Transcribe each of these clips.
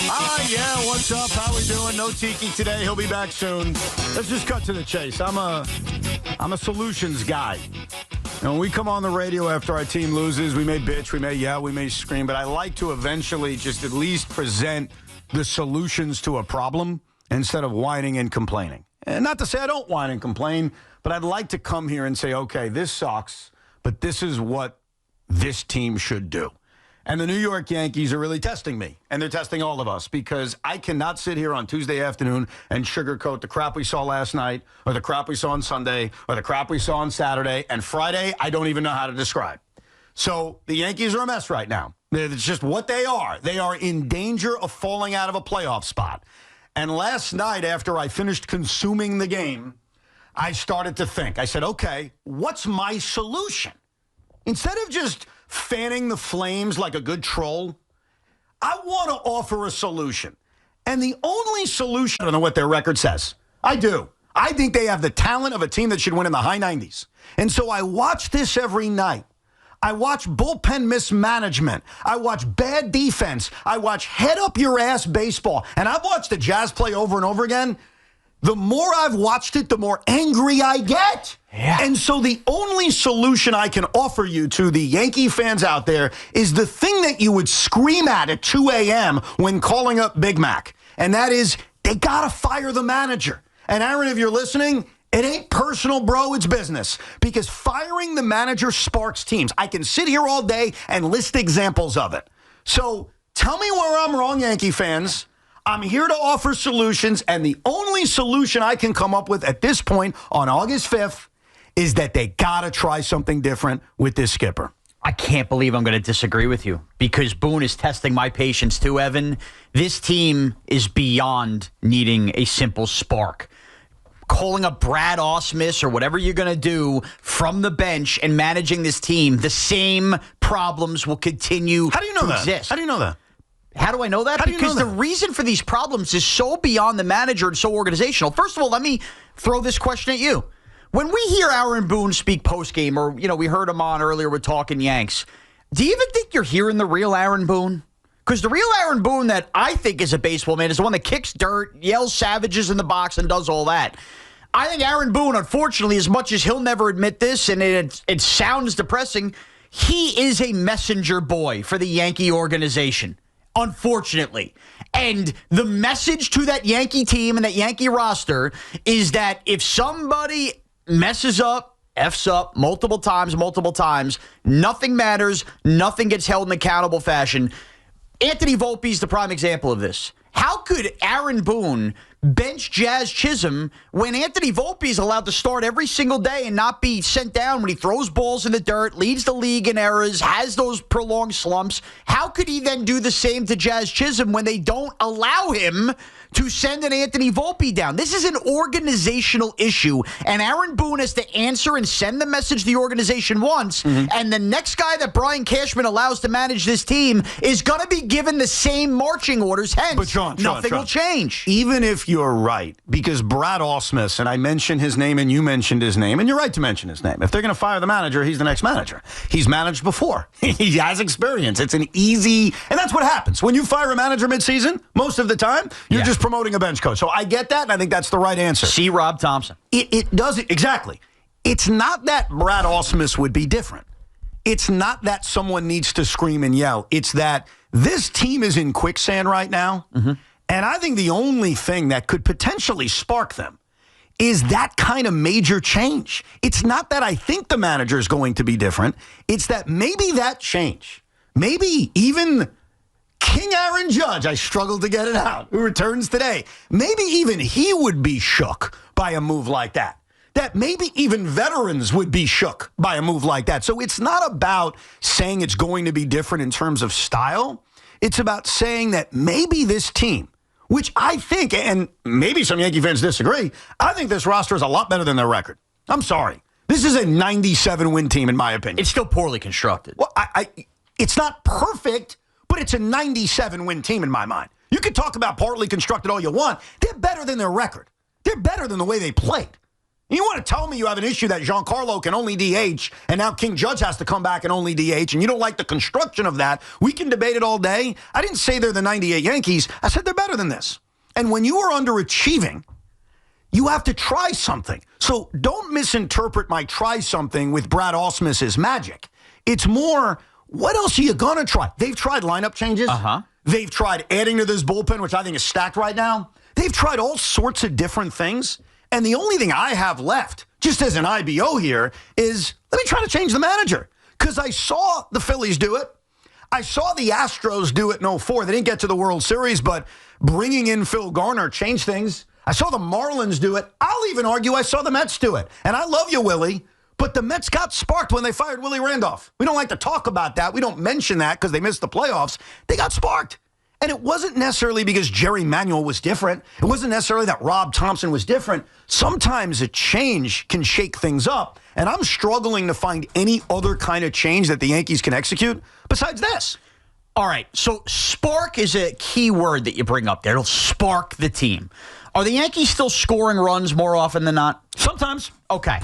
Yeah, what's up? How we doing? No Tiki today. He'll be back soon. Let's just cut to the chase. I'm a solutions guy. When we come on the radio after our team loses, we may bitch, we may yell, we may scream, but I like to eventually just at least present the solutions to a problem instead of whining and complaining. And not to say I don't whine and complain, but I'd like to come here and say, okay, this sucks, but this is what this team should do. And the New York Yankees are really testing me, and they're testing all of us, because I cannot sit here on Tuesday afternoon and sugarcoat the crap we saw last night, or the crap we saw on Sunday, or the crap we saw on Saturday, and Friday I don't even know how to describe. So the Yankees are a mess right now. It's just what they are. They are in danger of falling out of a playoff spot. And last night, after I finished consuming the game, I started to think. I said, okay, what's my solution? Instead of just fanning the flames like a good troll, I want to offer a solution. And the only solution, I don't know what their record says. I do. I think they have the talent of a team that should win in the high 90s. And so I watch this every night. I watch bullpen mismanagement. I watch bad defense. I watch head-up-your-ass baseball. And I've watched the Jazz play over and over again. The more I've watched it, the more angry I get. Yeah. And so the only solution I can offer you to the Yankee fans out there is the thing that you would scream at 2 a.m. when calling up Big Mac. And that is, they got to fire the manager. And Aaron, if you're listening, it ain't personal, bro. It's business. Because firing the manager sparks teams. I can sit here all day and list examples of it. So tell me where I'm wrong, Yankee fans. I'm here to offer solutions, and the only solution I can come up with at this point on August 5th is that they got to try something different with this skipper. I can't believe I'm going to disagree with you, because Boone is testing my patience too, Evan. This team is beyond needing a simple spark. Calling up Brad Ausmus or whatever you're going to do from the bench and managing this team, the same problems will continue to exist. How do you know that? How do I know that? Because the reason for these problems is so beyond the manager and so organizational. First of all, let me throw this question at you. When we hear Aaron Boone speak postgame, or, we heard him on earlier with Talking Yanks, do you even think you're hearing the real Aaron Boone? Because the real Aaron Boone that I think is a baseball man is the one that kicks dirt, yells savages in the box, and does all that. I think Aaron Boone, unfortunately, as much as he'll never admit this, and it sounds depressing, he is a messenger boy for the Yankee organization. Unfortunately. And the message to that Yankee team and that Yankee roster is that if somebody messes up, F's up multiple times, nothing matters, nothing gets held in accountable fashion. Anthony Volpe is the prime example of this. How could Aaron Boone bench Jazz Chisholm when Anthony Volpe is allowed to start every single day and not be sent down when he throws balls in the dirt, leads the league in errors, has those prolonged slumps? How could he then do the same to Jazz Chisholm when they don't allow him to send an Anthony Volpe down? This is an organizational issue, and Aaron Boone has to answer and send the message the organization wants, and the next guy that Brian Cashman allows to manage this team is going to be given the same marching orders, hence but Shaun, nothing will change. Even if you're right, because Brad Ausmus, and I mentioned his name and you mentioned his name, and you're right to mention his name. If they're going to fire the manager, he's the next manager. He's managed before. He has experience. It's an easy, and that's what happens. When you fire a manager midseason, most of the time, you're just promoting a bench coach. So I get that, and I think that's the right answer. See Rob Thompson. It does it exactly. It's not that Brad Ausmus would be different. It's not that someone needs to scream and yell. It's that this team is in quicksand right now, and I think the only thing that could potentially spark them is that kind of major change. It's not that I think the manager is going to be different. It's that maybe that change, maybe even King Aaron Judge, I struggled to get it out, who returns today, maybe even he would be shook by a move like that. That maybe even veterans would be shook by a move like that. So it's not about saying it's going to be different in terms of style. It's about saying that maybe this team, which I think, and maybe some Yankee fans disagree, I think this roster is a lot better than their record. I'm sorry. This is a 97-win team, in my opinion. It's still poorly constructed. Well, it's not perfect, but it's a 97-win team in my mind. You could talk about partly constructed all you want. They're better than their record. They're better than the way they played. You want to tell me you have an issue that Giancarlo can only DH and now King Judge has to come back and only DH and you don't like the construction of that? We can debate it all day. I didn't say they're the 98 Yankees. I said they're better than this. And when you are underachieving, you have to try something. So don't misinterpret my try something with Brad Ausmus's magic. It's more, what else are you going to try? They've tried lineup changes. They've tried adding to this bullpen, which I think is stacked right now. They've tried all sorts of different things. And the only thing I have left, just as an IBO here, is let me try to change the manager. Because I saw the Phillies do it. I saw the Astros do it in 04. They didn't get to the World Series, but bringing in Phil Garner changed things. I saw the Marlins do it. I'll even argue I saw the Mets do it. And I love you, Willie, but the Mets got sparked when they fired Willie Randolph. We don't like to talk about that. We don't mention that because they missed the playoffs. They got sparked. And it wasn't necessarily because Jerry Manuel was different. It wasn't necessarily that Rob Thompson was different. Sometimes a change can shake things up. And I'm struggling to find any other kind of change that the Yankees can execute besides this. All right, so spark is a key word that you bring up there. It'll spark the team. Are the Yankees still scoring runs more often than not? Sometimes. Okay.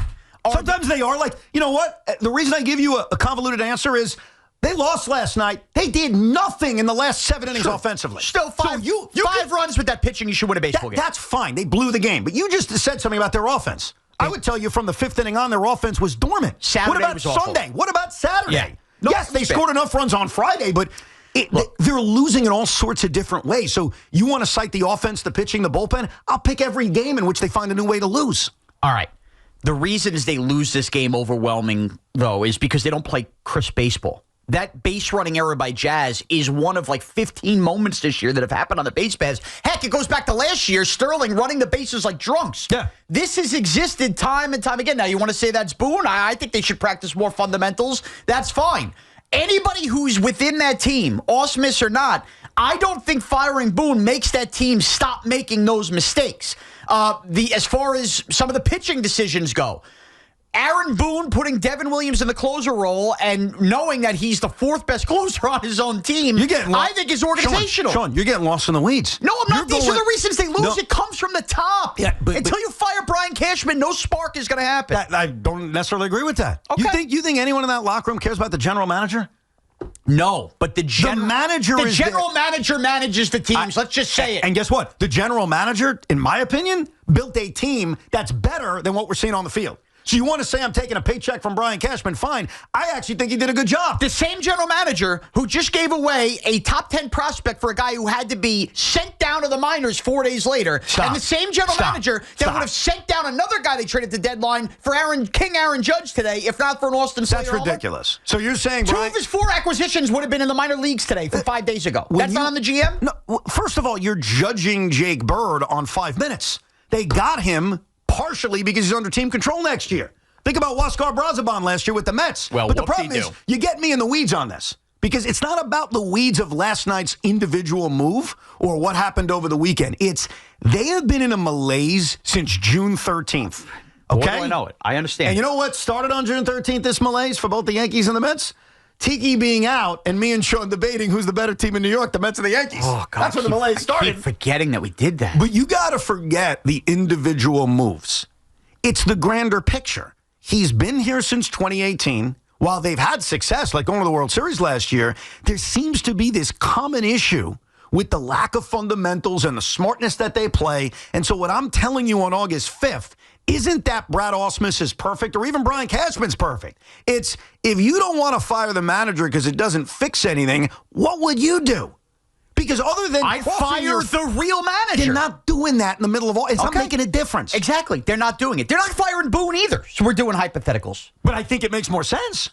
Sometimes they are. Like, you know what? The reason I give you a convoluted answer is they lost last night. They did nothing in the last 7 innings offensively. Still five, five runs with that pitching, you should win a baseball game. That's fine. They blew the game. But you just said something about their offense. I would tell you from the 5th inning on, their offense was dormant. Saturday what about was Sunday? awful. What about Saturday? Yeah. No, yes, they scored enough runs on Friday, but they're losing in all sorts of different ways. So you want to cite the offense, the pitching, the bullpen? I'll pick every game in which they find a new way to lose. All right. The reasons they lose this game overwhelming, though, is because they don't play crisp baseball. That base running error by Jazz is one of like 15 moments this year that have happened on the base paths. Heck, it goes back to last year, Sterling running the bases like drunks. Yeah. This has existed time and time again. Now, you want to say that's Boone? I think they should practice more fundamentals. That's fine. Anybody who's within that team, Ausmus or not, I don't think firing Boone makes that team stop making those mistakes. As far as some of the pitching decisions go, Aaron Boone putting Devin Williams in the closer role and knowing that he's the 4th best closer on his own team, I think is organizational. Sean, you're getting lost in the weeds. No, I'm not. These are the reasons they lose. No. It comes from the top. Yeah, Until you fire Brian Cashman, no spark is going to happen. I don't necessarily agree with that. Okay. You think anyone in that locker room cares about the general manager? No, but the general manager manages the teams. Let's just say it. And guess what? The general manager, in my opinion, built a team that's better than what we're seeing on the field. So you want to say I'm taking a paycheck from Brian Cashman? Fine. I actually think he did a good job. The same general manager who just gave away a top 10 prospect for a guy who had to be sent down to the minors 4 days later. Stop. And the same general manager that would have sent down another guy they traded at the deadline for Aaron Judge today, if not for an Austin Slater. That's ridiculous. So you're saying two of his 4 acquisitions would have been in the minor leagues today from 5 days ago. That's not on the GM? No. First of all, you're judging Jake Bird on 5 minutes. They got him partially because he's under team control next year. Think about Huascar Brazoban last year with the Mets. Well, but the problem is, you get me in the weeds on this. Because it's not about the weeds of last night's individual move or what happened over the weekend. It's they have been in a malaise since June 13th. Okay? Boy, do I know it. I understand. And you know what started on June 13th, this malaise for both the Yankees and the Mets? Tiki being out and me and Sean debating who's the better team in New York, the Mets or the Yankees. Oh, God. That's when the malaise started. I keep forgetting that we did that. But you got to forget the individual moves. It's the grander picture. He's been here since 2018. While they've had success, like going to the World Series last year, there seems to be this common issue with the lack of fundamentals and the smartness that they play. And so what I'm telling you on August 5th isn't that Brad Ausmus is perfect or even Brian Cashman's perfect. It's if you don't want to fire the manager because it doesn't fix anything, what would you do? Because other than I fire the real manager. They're not doing that in the middle of all. It's not making a difference. Exactly. They're not doing it. They're not firing Boone either. So we're doing hypotheticals. But I think it makes more sense.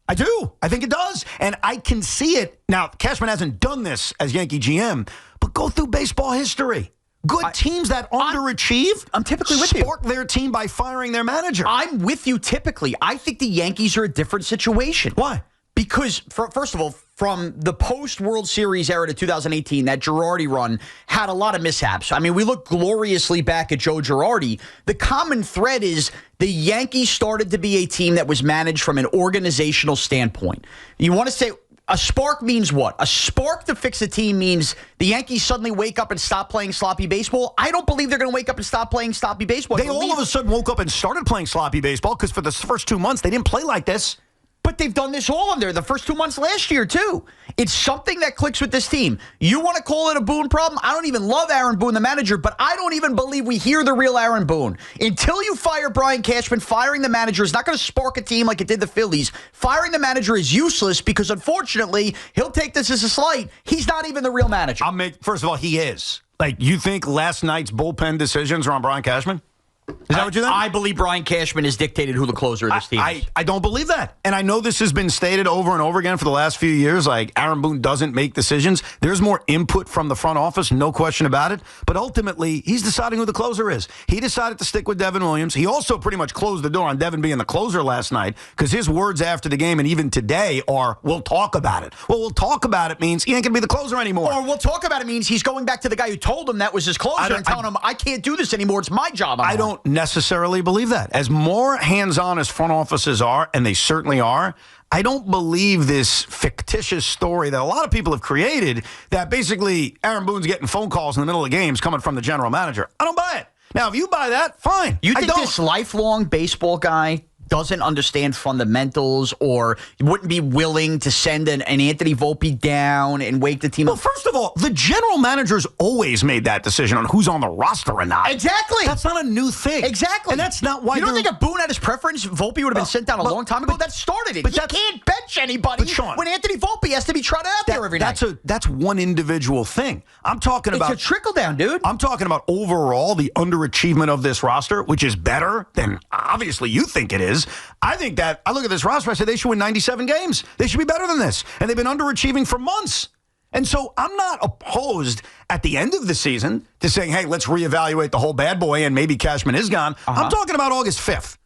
I do. I think it does. And I can see it. Now, Cashman hasn't done this as Yankee GM, but go through baseball history. Good teams that underachieve, I'm typically with you. Spark their team by firing their manager. I'm with you typically. I think the Yankees are a different situation. Why? Because, first of all, from the post-World Series era to 2018, that Girardi run had a lot of mishaps. I mean, we look gloriously back at Joe Girardi. The common thread is the Yankees started to be a team that was managed from an organizational standpoint. You want to say A spark means what? A spark to fix a team means the Yankees suddenly wake up and stop playing sloppy baseball. I don't believe they're going to wake up and stop playing sloppy baseball. They all of a sudden woke up and started playing sloppy baseball because for the first 2 months, they didn't play like this. But they've done this all under the first 2 months last year, too. It's something that clicks with this team. You want to call it a Boone problem? I don't even love Aaron Boone, the manager, but I don't even believe we hear the real Aaron Boone. Until you fire Brian Cashman, firing the manager is not going to spark a team like it did the Phillies. Firing the manager is useless because, unfortunately, he'll take this as a slight. He's not even the real manager. First of all, he is. Like, you think last night's bullpen decisions are on Brian Cashman? Is that what you think? I believe Brian Cashman has dictated who the closer of this team is. I don't believe that. And I know this has been stated over and over again for the last few years, like Aaron Boone doesn't make decisions. There's more input from the front office, no question about it. But ultimately, he's deciding who the closer is. He decided to stick with Devin Williams. He also pretty much closed the door on Devin being the closer last night because his words after the game and even today are, we'll talk about it. Well, we'll talk about it means he ain't going to be the closer anymore. Or we'll talk about it means he's going back to the guy who told him that was his closer and telling him, I can't do this anymore. It's my job. I don't necessarily believe that. As more hands-on as front offices are, and they certainly are, I don't believe this fictitious story that a lot of people have created that basically Aaron Boone's getting phone calls in the middle of games coming from the general manager. I don't buy it. Now, if you buy that, fine. You think this lifelong baseball guy doesn't understand fundamentals or wouldn't be willing to send an Anthony Volpe down and wake the team up? Well, first of all, the general manager's always made that decision on who's on the roster or not. Exactly. That's not a new thing. Exactly. And that's not why you don't think if Boone had his preference, Volpe would have been sent down a long time ago? That started it. But you can't bench anybody when Anthony Volpe has to be trotted out there every night. That's one individual thing. I'm talking about... It's a trickle-down, dude. I'm talking about overall the underachievement of this roster, which is better than obviously you think it is. I think that, I look at this roster, I say they should win 97 games. They should be better than this. And they've been underachieving for months. And so I'm not opposed at the end of the season to saying, hey, let's reevaluate the whole bad boy and maybe Cashman is gone. I'm talking about August 5th.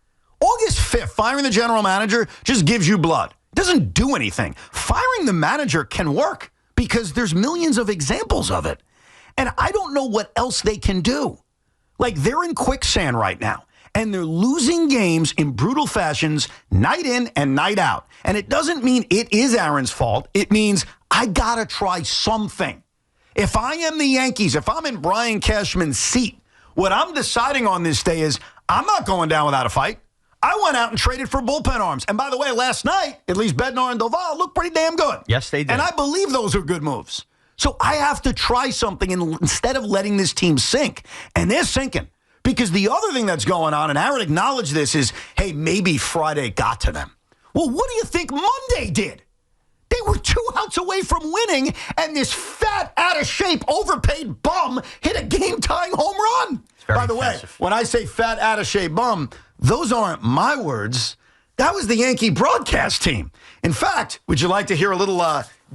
August 5th, firing the general manager just gives you blood. It doesn't do anything. Firing the manager can work because there's millions of examples of it. And I don't know what else they can do. Like, they're in quicksand right now. And they're losing games in brutal fashions night in and night out. And it doesn't mean it is Aaron's fault. It means I got to try something. If I am the Yankees, if I'm in Brian Cashman's seat, what I'm deciding on this day is I'm not going down without a fight. I went out and traded for bullpen arms. And by the way, last night, at least Bednar and Doval looked pretty damn good. Yes, they did. And I believe those are good moves. So I have to try something instead of letting this team sink. And they're sinking. Because the other thing that's going on, and Aaron acknowledged this, is, hey, maybe Friday got to them. Well, what do you think Monday did? They were 2 outs away from winning, and this fat, out-of-shape, overpaid bum hit a game-tying home run. By the way, when I say fat, out-of-shape bum, those aren't my words. That was the Yankee broadcast team. In fact, would you like to hear a little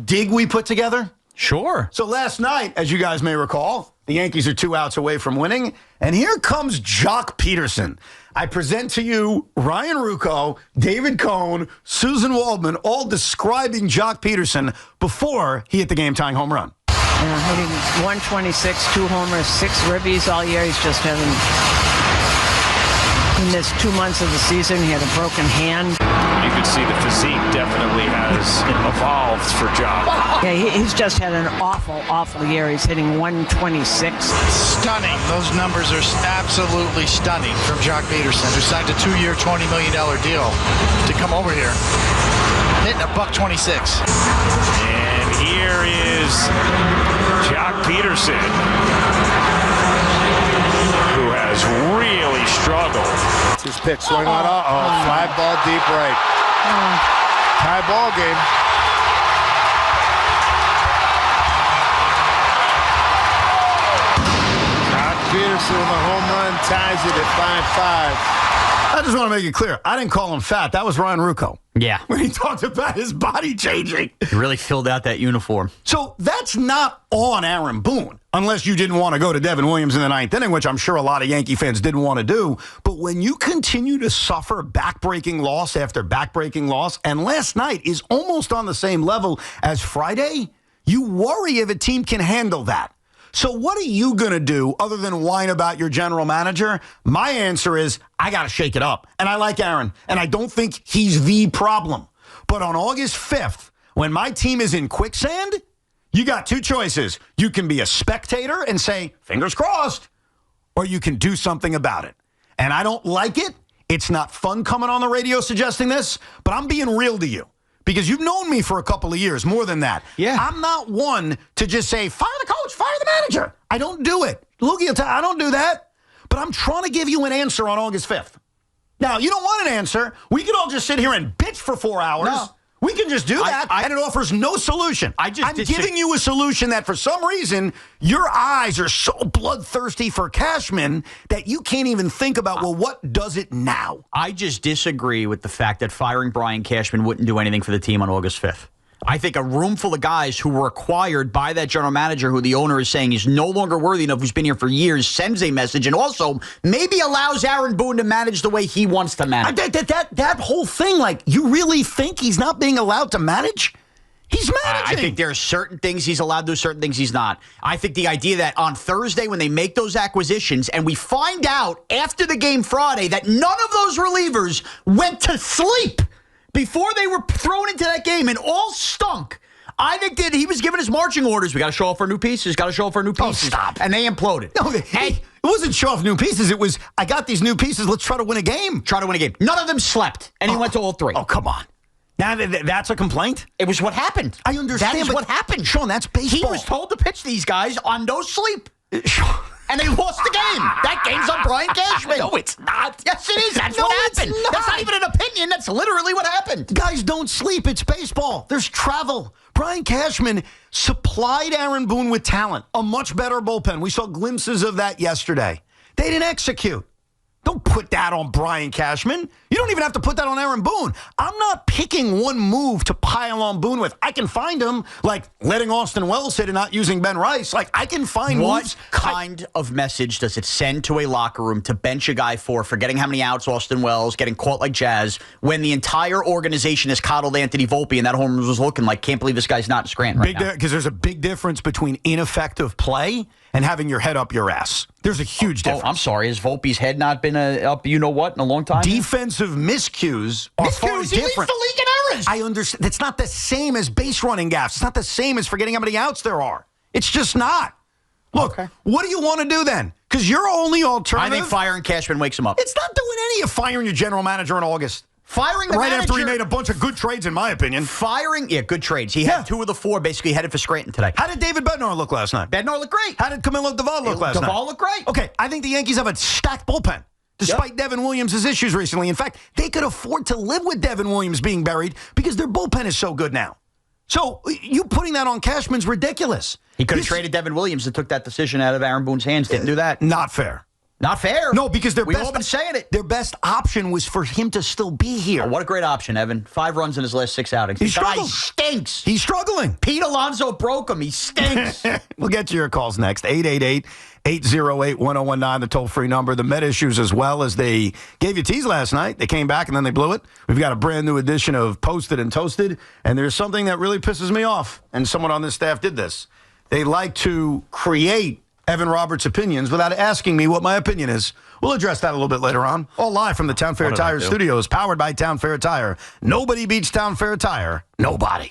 dig we put together? Sure. So last night, as you guys may recall, the Yankees are 2 outs away from winning, and here comes Joc Pederson. I present to you Ryan Ruocco, David Cohn, Susan Waldman, all describing Joc Pederson before he hit the game-tying home run. Hitting 126, 2 homers, 6 ribbies all year. He's just having... He missed 2 months of the season. He had a broken hand. You can see the physique definitely has evolved for Joc. Yeah, he's just had an awful year. He's hitting 126. Stunning. Those numbers are absolutely stunning from Joc Pederson, who signed a 2-year, $20 million deal to come over here. Hitting a $126. And here is Joc Pederson, who has really struggled. His pitch swing on, fly ball deep right. Tie ball game. Joc Pederson with a home run ties it at 5-5. I just want to make it clear. I didn't call him fat. That was Ryan Ruocco. Yeah. When he talked about his body changing. He really filled out that uniform. So that's not on Aaron Boone, unless you didn't want to go to Devin Williams in the 9th inning, which I'm sure a lot of Yankee fans didn't want to do. But when you continue to suffer backbreaking loss after backbreaking loss, and last night is almost on the same level as Friday, you worry if a team can handle that. So what are you going to do other than whine about your general manager? My answer is I got to shake it up. And I like Aaron, and I don't think he's the problem. But on August 5th, when my team is in quicksand, you got two choices. You can be a spectator and say, fingers crossed, or you can do something about it. And I don't like it. It's not fun coming on the radio suggesting this, but I'm being real to you because you've known me for a couple of years, more than that. Yeah. I'm not one to just say, fire the coach, fire the manager. I don't do it. Loogie, I don't do that. But I'm trying to give you an answer on August 5th. Now, you don't want an answer. We could all just sit here and bitch for 4 hours. No. We can just do that, and it offers no solution. I'm giving you a solution that for some reason, your eyes are so bloodthirsty for Cashman that you can't even think about, well, what does it now? I just disagree with the fact that firing Brian Cashman wouldn't do anything for the team on August 5th. I think a room full of guys who were acquired by that general manager who the owner is saying is no longer worthy enough, who's been here for years, sends a message, and also maybe allows Aaron Boone to manage the way he wants to manage. That whole thing, like, you really think he's not being allowed to manage? He's managing. I think there are certain things he's allowed to do, certain things he's not. I think the idea that on Thursday when they make those acquisitions and we find out after the game Friday that none of those relievers went to sleep before they were thrown into that game and all stunk. I think that he was given his marching orders. We got to show off our new pieces. Got to show off our new pieces. Oh, stop. And they imploded. No, it wasn't show off new pieces. It was, I got these new pieces. Let's try to win a game. Try to win a game. None of them slept. And he went to all three. Oh, come on. Now, that's a complaint? It was what happened. I understand. That is what happened. Sean, that's baseball. He was told to pitch these guys on no sleep. And they lost the game. That game's on Brian Cashman. No, it's not. Yes, it is. That's what happened. That's not even an opinion. That's literally what happened. Guys don't sleep. It's baseball. There's travel. Brian Cashman supplied Aaron Boone with talent, a much better bullpen. We saw glimpses of that yesterday. They didn't execute. Don't put that on Brian Cashman. You don't even have to put that on Aaron Boone. I'm not picking one move to pile on Boone with. I can find him, like letting Austin Wells hit and not using Ben Rice. Like, I can find moves. What kind of message does it send to a locker room to bench a guy for forgetting how many outs Austin Wells, getting caught like Jazz, when the entire organization has coddled Anthony Volpe and that home run was looking like, can't believe this guy's not in Scranton right now. Because there's a big difference between ineffective play and having your head up your ass. There's a huge difference. Oh, I'm sorry. Has Volpe's head not been up you-know-what in a long time? Defensive miscues are far different. He leads the league in errors. I understand. It's not the same as base running gaffes. It's not the same as forgetting how many outs there are. It's just not. Look, What do you want to do then? Because your only alternative... I think firing Cashman wakes him up. It's not doing any of firing your general manager in August. Firing the manager... Right after he made a bunch of good trades, in my opinion. Good trades. He had 2 of the 4 basically headed for Scranton today. How did David Bednar look last night? Bednar looked great. How did Camilo Duvall look last night? Duvall looked great. Okay, I think the Yankees have a stacked bullpen, despite Devin Williams' issues recently. In fact, they could afford to live with Devin Williams being buried because their bullpen is so good now. So you putting that on Cashman's ridiculous. He could have traded Devin Williams and took that decision out of Aaron Boone's hands. Didn't do that. Not fair. Not fair. No, because we've all been saying it. Their best option was for him to still be here. Oh, what a great option, Evan. 5 runs in his last 6 outings. He guy stinks. He's struggling. Pete Alonso broke him. He stinks. We'll get to your calls next. 888-808-1019, the toll-free number. The Met issues as well, as they gave you tease last night. They came back and then they blew it. We've got a brand new edition of Posted and Toasted, and there's something that really pisses me off, and someone on this staff did this. They like to create Evan Roberts' opinions without asking me what my opinion is. We'll address that a little bit later on. All live from the Town Fair Tire Studios, powered by Town Fair Tire. Nobody beats Town Fair Tire. Nobody.